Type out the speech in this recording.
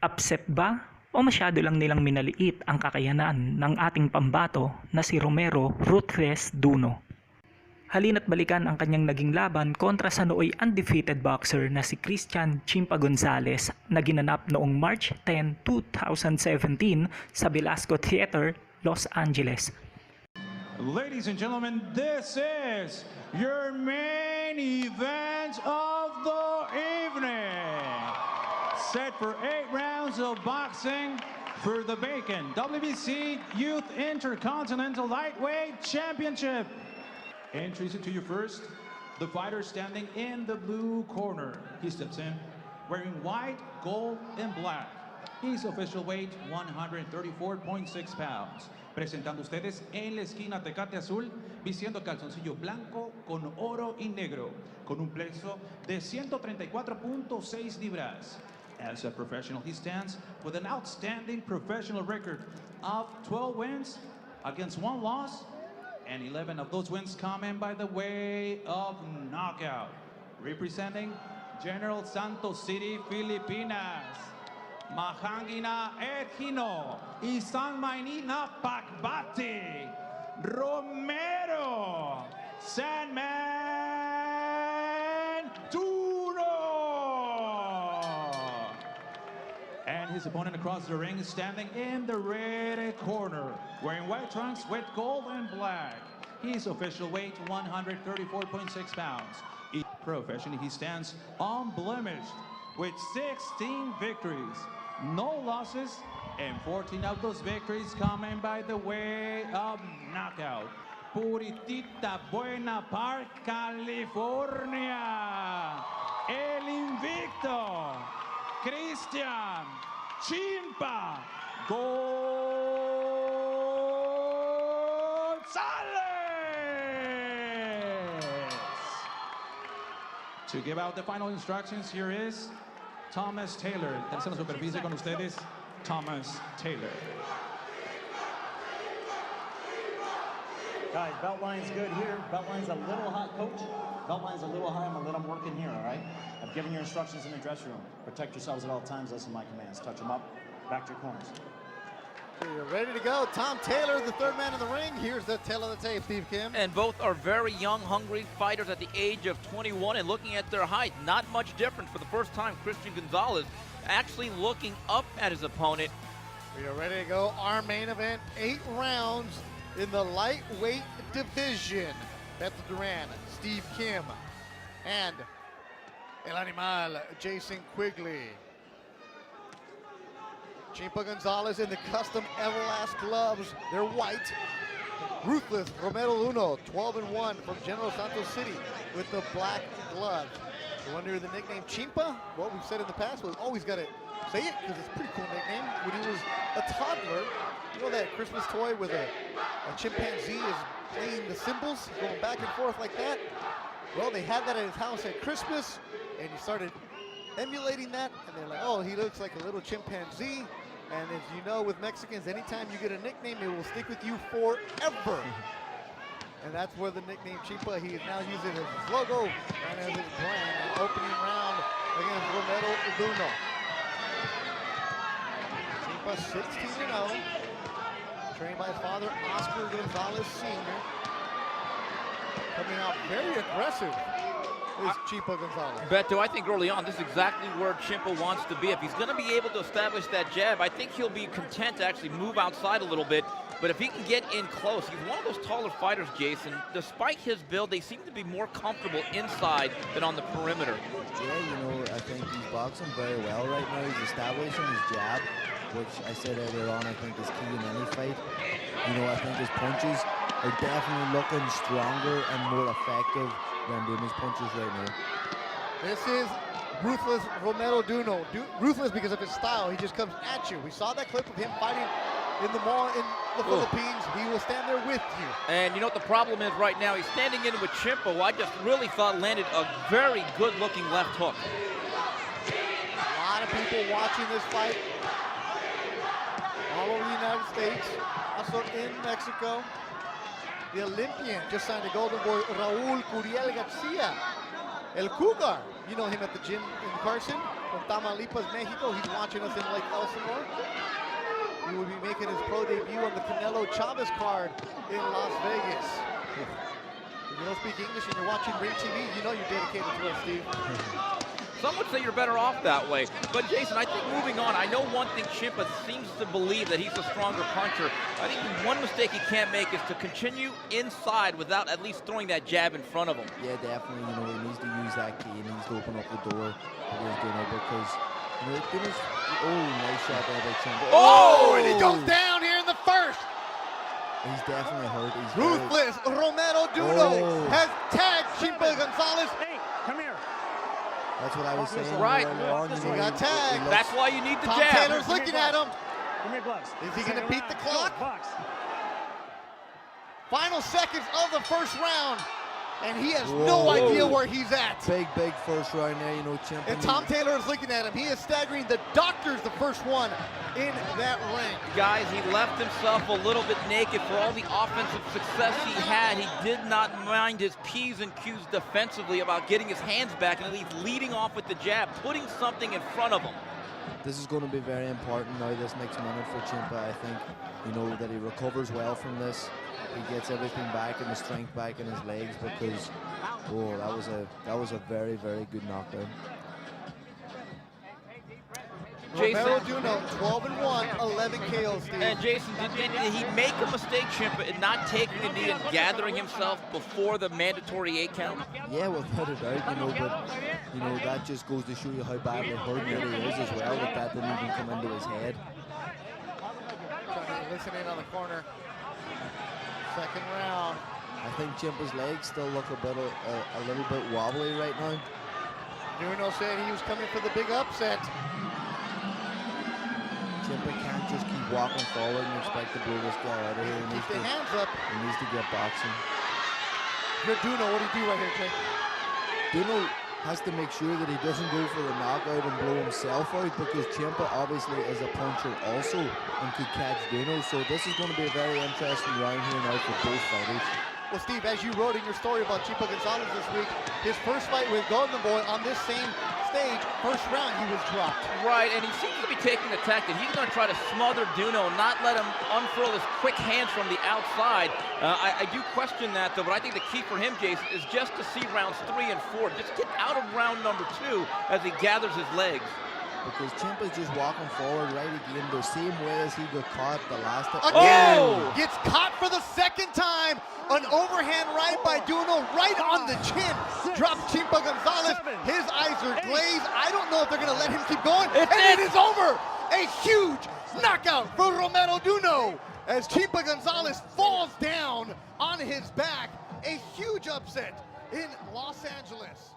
Upset ba o masyado lang nilang minaliit ang kakayanan ng ating pambato na si Romero "Ruthless" Duno? Halina't balikan ang kanyang naging laban kontra sa nooy undefeated boxer na si Chimpa Gonzales na ginanap noong March 10, 2017 sa Velasco Theater, Los Angeles. Ladies and gentlemen, this is your main event of the evening. Set for 8 rounds of boxing for the vacant WBC Youth Intercontinental Lightweight Championship. Introducing to you first, the fighter standing in the blue corner. He steps in wearing white, gold, and black. His official weight, 134.6 pounds. Presentando ustedes en la esquina Tecate Azul, vistiendo calzoncillo blanco con oro y negro, con un peso de 134.6 libras. As a professional, he stands with an outstanding professional record of 12 wins against 1 loss, and 11 of those wins coming by the way of knockout. Representing General Santos City, Filipinas, Mahangina Edhino, Isang Maynina Pakbati, Romero Sandman Duno. And his opponent across the ring is standing in the red corner, wearing white trunks with gold and black. His official weight, 134.6 pounds. Professionally, he stands unblemished with 16 victories, no losses, and 14 of those victories coming by the way of knockout. Puritita Buena Park, California, el invicto, Christian Chimpa Gonzales. To give out the final instructions, here is Thomas Taylor. Tercera superficie con ustedes, Thomas Taylor. Guys, belt line's good here. Belt line's a little hot, coach. Belt line's a little high. I'm gonna let them work in here, all right? I've given your instructions in the dressing room. Protect yourselves at all times. Listen to my commands. Touch them up. Back to your corners. Okay, you're ready to go. Tom Taylor, the third man in the ring. Here's the tail of the tape, Steve Kim. And both are very young, hungry fighters at the age of 21, and looking at their height, not much different. For the first time, Christian Gonzales actually looking up at his opponent. We are ready to go. Our main event, 8 rounds in the lightweight division. Beto Duran, Steve Kim, and El Animal, Jason Quigley. Chimpa Gonzales in the custom Everlast gloves. They're white. Ruthless Romero Duno, 12-1 from General Santos City with the black gloves. You wonder the nickname Chimpa? What we've said in the past, we've always got to say it because it's a pretty cool nickname. When he was a toddler, you know that Christmas toy with a chimpanzee is playing the cymbals, going back and forth like that? Well, they had that at his house at Christmas, and he started emulating that, and they're like, oh, he looks like a little chimpanzee. And as you know, with Mexicans, anytime you get a nickname, it will stick with you forever. And that's where the nickname Chimpa, he is now using it as his logo and as his brand. An opening round against Romero Duno. Chimpa 16-0, trained by his father, Oscar Gonzales Sr. Coming out very aggressive is Chimpa Gonzales. Beto, I think early on, this is exactly where Chimpa wants to be. If he's going to be able to establish that jab, I think he'll be content to actually move outside a little bit. But if he can get in close, he's one of those taller fighters, Jason. Despite his build, they seem to be more comfortable inside than on the perimeter. Yeah, you know, I think he's boxing very well right now. He's establishing his jab, which I said earlier on, I think is key in any fight. You know, I think his punches are definitely looking stronger and more effective than doing his punches right now. This is Ruthless Romero Duno. Ruthless because of his style. He just comes at you. We saw that clip of him fighting in the mall in the Philippines. He will stand there with you. And you know what the problem is right now? He's standing in with Chimpa, who I just really thought landed a very good-looking left hook. A lot of people watching this fight all over the United States, also in Mexico. The Olympian just signed a Golden Boy, Raul Curiel Garcia. El Cougar, you know him at the gym in Carson. from Tamaulipas, Mexico. He's watching us in Lake Elsinore. He will be making his pro debut on the Canelo Chavez card in Las Vegas. If you don't speak English and you're watching Ring TV, you know you're dedicated to us, Steve. Some would say you're better off that way. But Jason, I think moving on, I know one thing Chimpa seems to believe that he's a stronger puncher. I think the one mistake he can't make is to continue inside without at least throwing that jab in front of him. Yeah, definitely. You know, he needs to use that key. He needs to open up the door against Duno because, you know, Duno's, nice shot there by Chimpa. Oh, and he goes down here in the first. He's definitely hurt. He's Ruthless Romero Duno has tagged Chimpa Gonzales. Hey, come here. That's what I was saying. Right. earlier on, He got tagged. That's why you need the Tom jab. Taylor's looking at him. Give me your gloves. Is he going to beat the clock? Box. Final seconds of the first round, and he has no idea where he's at. Big first round there, you know, Chimpa. And Tom Taylor is looking at him. He is staggering. The doctor's the first one in that ring. Guys, he left himself a little bit naked for all the offensive success he had. He did not mind his P's and Q's defensively about getting his hands back and at least leading off with the jab, putting something in front of him. This is going to be very important now, this next minute for Chimpa. I think, you know, that he recovers well from this. He gets everything back and the strength back in his legs because, that was a very good knockdown. Jason. Romero Duno, 12-1, 11 KOs, Steve. And Jason, did he make a mistake, Chimpa, in not taking the knee and gathering himself before the mandatory 8 count? Yeah, without a doubt, you know, but, you know, that just goes to show you how badly hurt he is as well, that didn't even come into his head. Trying to listen in on the corner. Second round. I think Chimpa's legs still look a little bit wobbly right now. Duno said he was coming for the big upset. Chimpa can't just keep walking forward and expect to blow this guy out of here. Keep the hands up. He needs to get boxing. You're Duno, what do you do right here, Jay? Duno has to make sure that he doesn't go for the knockout and blow himself out because Chimpa obviously is a puncher also and could catch Duno. So this is going to be a very interesting round here now for both fighters. Well, Steve, as you wrote in your story about Chimpa Gonzales this week, his first fight with Golden Boy on this same stage, first round, he was dropped. Right, and he seems to be taking the tactic. He's going to try to smother Duno, not let him unfurl his quick hands from the outside. I do question that, though, but I think the key for him, Jason, is just to see rounds 3 and 4. Just get out of round number 2 as he gathers his legs. Because Chimpa's just walking forward right again the same way as he got caught the last time. Again, gets caught for the second time. An overhand right by Duno, right on the chin. Drops Chimpa Gonzales. His eyes are glazed. I don't know if they're going to let him keep going. And it is over. A huge knockout for Romero Duno as Chimpa Gonzales falls down on his back. A huge upset in Los Angeles.